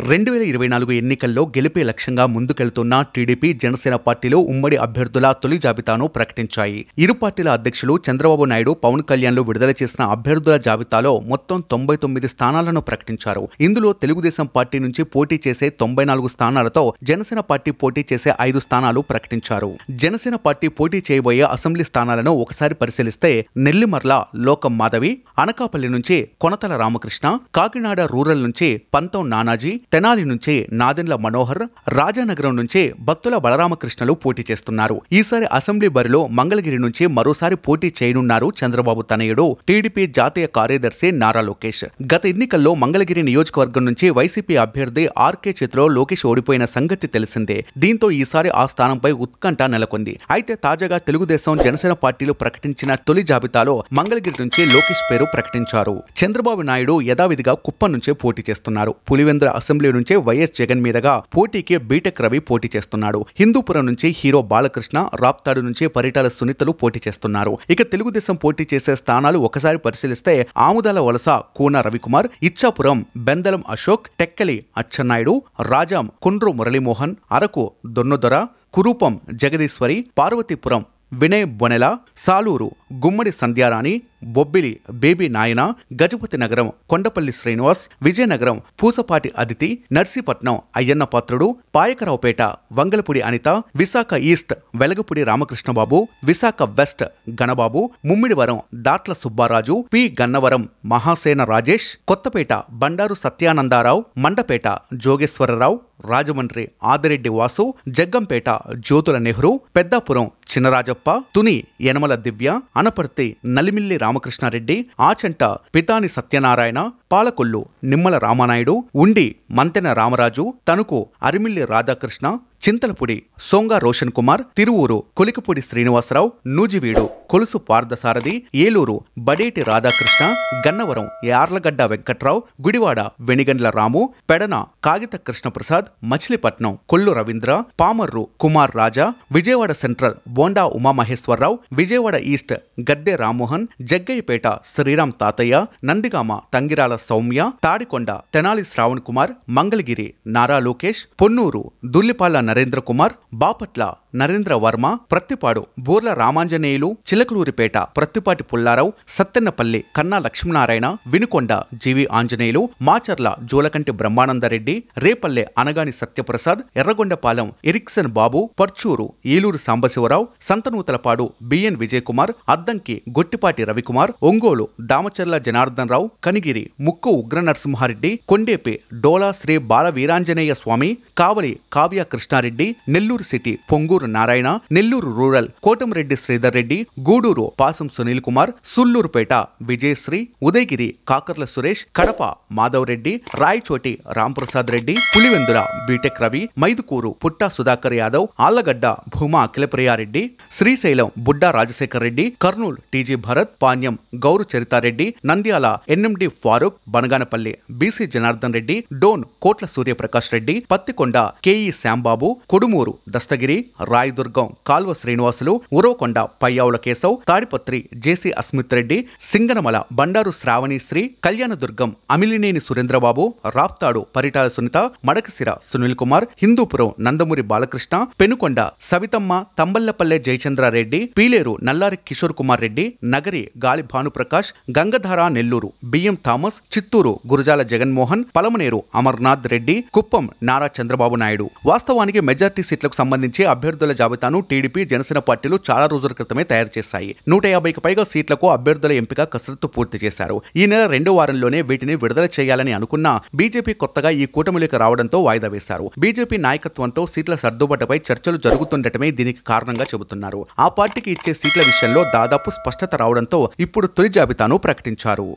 2024 ఎన్నికల్లో గెలిపే లక్ష్యంగా ముందుకెళ్తున్న టీడీపీ జనసేన పార్టీలు ఉమ్మడి అభ్యర్థుల తొలి జాబితాను ప్రకటించాయి. ఇరు పార్టీల అధ్యక్షులు చంద్రబాబు నాయుడు, పవన్ కళ్యాణ్లు విడుదల చేసిన అభ్యర్థుల జాబితాలో మొత్తం 99 స్థానాలను ప్రకటించారు. ఇందులో తెలుగుదేశం పార్టీ నుంచి పోటీ చేసే 94 స్థానాలతో జనసేన పార్టీ పోటీ చేసే 5 స్థానాలు ప్రకటించారు. జనసేన పార్టీ పోటీ చేయబోయే అసెంబ్లీ స్థానాలను ఒకసారి పరిశీలిస్తే నెల్లిమర్ల లోకం మాధవి, అనకాపల్లి నుంచి కొనతల రామకృష్ణ, కాకినాడ రూరల్ నుంచి పంతం నానాజీ, తెనాలి నుంచి నాదెండ్ల మనోహర్, రాజానగరం నుంచి భక్తుల బలరామకృష్ణలు పోటీ చేస్తున్నారు. ఈసారి అసెంబ్లీ బరిలో మంగళగిరి నుంచి మరోసారి పోటీ చేయనున్నారు చంద్రబాబు తనయుడు టీడీపీ జాతీయ కార్యదర్శి నారా లోకేష్. గత ఎన్నికల్లో మంగళగిరి నియోజకవర్గం నుంచి వైసీపీ అభ్యర్థి ఆర్కే చేతిలో లోకేష్ ఓడిపోయిన సంగతి తెలిసిందే. దీంతో ఈసారి ఆ స్థానంపై ఉత్కంఠ నెలకొంది. అయితే తాజాగా తెలుగుదేశం, జనసేన పార్టీలు ప్రకటించిన తొలి జాబితాలో మంగళగిరి నుంచి లోకేష్ పేరు ప్రకటించారు. చంద్రబాబు నాయుడు యథావిధిగా కుప్పం నుంచే పోటీ చేస్తున్నారు. పులివెందుల అసెంబ్లీ నుంచే వైఎస్ జగన్ మీదుగా పోటీకి బీటెక్ రవి పోటీ చేస్తున్నాడు. హిందూపురం నుంచి హీరో బాలకృష్ణ, రాప్తాడు నుంచి పరిటాల సునీతలు పోటీ చేస్తున్నారు. ఇక తెలుగుదేశం పోటీ చేసే స్థానాలు ఒకసారి పరిశీలిస్తే Amudala Valasa Koona Ravikumar, Ichchapuram Bendalam Ashok, Tekkali Atchannaidu, Rajam Kondru Muralimohan, Araku Donnadora, Kurupam Jagadeeswari, Parvathipuram Vinay Bonela, Saluru Gummadi Sandhyarani, Bobbili Baby Nayana, Gajapathi Nagaram Kondapalli Srinivas, Vizianagaram Pusapati Aditi, Narsipatnam Ayyanna Patrudu, Payakaraopeta Vangalapudi Anitha, Visakha east Velagapudi Ramakrishnababu, Visakha west Ganababu, Mummidivaram Datla Subbaraju, P Gannavaram Mahasena Rajesh, Kothapeta Bandaru Satyanandarao, Mandapeta Jogeswararao, Rajahmundry Adireddy Vasu, Jaggampeta Jyothula Nehru, Peddapuram Chinarajappa, Tuni Yanamala దివ్య, అనపర్తి నలిమిల్లి రామకృష్ణారెడ్డి, ఆచంట పితాని సత్యనారాయణ, పాలకొల్లు నిమ్మల రామానాయుడు, ఉండి మంతెన రామరాజు, తణుకు అరిమిల్లి రాధాకృష్ణ, చింతలపూడి సోంగా రోషన్ కుమార్, తిరువూరు కొలికపూడి శ్రీనివాసరావు, నూజివీడు కొలుసు పార్థసారథి, ఏలూరు బడేటి రాధాకృష్ణ, గన్నవరం యార్లగడ్డ వెంకట్రావు, గుడివాడ వెనిగండ్ల రాము, పెడన కాగిత కృష్ణప్రసాద్, మచిలీపట్నం కొల్లు రవీంద్ర, పామర్రు కుమార్ రాజా, విజయవాడ సెంట్రల్ బోండా ఉమామహేశ్వరరావు, విజయవాడ ఈస్ట్ గద్దె రామ్మోహన్, జగ్గయ్యపేట శ్రీరామ్ తాతయ్య, Nandigama Tangirala Soumya, Tadikonda Tenali Shravan Kumar, Mangalagiri Nara Lokesh, Ponnuru దుల్లిపాల Narendra Kumar, Bapatla Narendra Varma, Prathipadu Burla Ramanjaneyulu, Chilakaluripet Prathipati Pullarao, Sattenapalli Kanna Lakshminarayana, Vinukonda G V Anjaneyulu, Macherla Julakanti Brahmanandareddy, Repalle Anagani Satyaprasad, Yerragondapalem Erickson Babu, Parchur Eluri Sambasivarao, Santhanuthalapadu B N Vijay Kumar, Addanki Gottipati Ravikumar, Ongole Damacharla Janardhan Rao, Kanigiri Mukku Ugra Narasimhareddy, Kondapi Dola Sri Bala Veeranjaneya Swamy, Kavali Kavya Krishnareddy, Nellore city Ponguru Narayana, Nellore rural Kotamreddy Sridhar Reddy, Gudur Pasam Sunil Kumar, Sullurpeta Vijayasri, Udayagiri Kakarla Suresh, Kadapa Madhav Reddy, Rayachoti Ramprasad Reddy, Pulivendula BTech Ravi, Mydukur Putta Sudhakar Yadav, Allagadda Bhuma Akhilapriyareddy, Srisailam Budda Rajasekhar Reddy, Kurnool T G Bharath, Panyam Gowru Charitareddy, Nandyal N M D Farooq, Banaganapalli B C Janardhan Reddy, Dhone Kotla Suryaprakash Reddy, Pattikonda K E Shyambabu, Kodumur Dastagiri, Rayadurgam Kalava Srinivasulu, Uravakonda Payyavula Keshav, Tadipatri J C Asmith Reddy, Singanamala Bandaru Sravanisri, Kalyandurg Amilineni Surendrababu, Raptadu Paritala Sunitha, Madakasira Sunil Kumar, Hindupur Nandamuri Balakrishna, Penukonda Savithamma Thamballapalle Jayachandrareddy, Pileru Nallari Kishore Kumar Reddy, Nagari గాలి భానుప్రకాష్, గంగధార నెల్లూరు బిఎం థామస్, చిత్తూరు గురజాల జగన్మోహన్, పలమనేరు అమర్నాథ్ రెడ్డి, కుప్పం నారా చంద్రబాబు నాయుడు. వాస్తవానికి మెజార్టీ సీట్లకు సంబంధించి అభ్యర్థుల జాబితాను టీడీపీ, జనసేన పార్టీలు చాలా రోజుల క్రితమే తయారు చేశాయి. 150కి పైగా సీట్లకు అభ్యర్థుల ఎంపిక కసరత్తు పూర్తి చేశారు. ఈ నెల 2వ వారంలోనే వీటిని విడుదల చేయాలని అనుకున్న బీజేపీ కొత్తగా ఈ కూటమిలోకి రావడంతో వాయిదా వేశారు. బీజేపీ నాయకత్వంతో సీట్ల సర్దుబాటుపై చర్చలు జరుగుతుండటమే దీనికి కారణంగా చెబుతున్నారు. ఆ పార్టీకి ఇచ్చే సీట్ల విషయంలో దాదాపు స్పష్టత రావడంతో ఇప్పుడు తొలి జాబితాను ప్రకటించారు.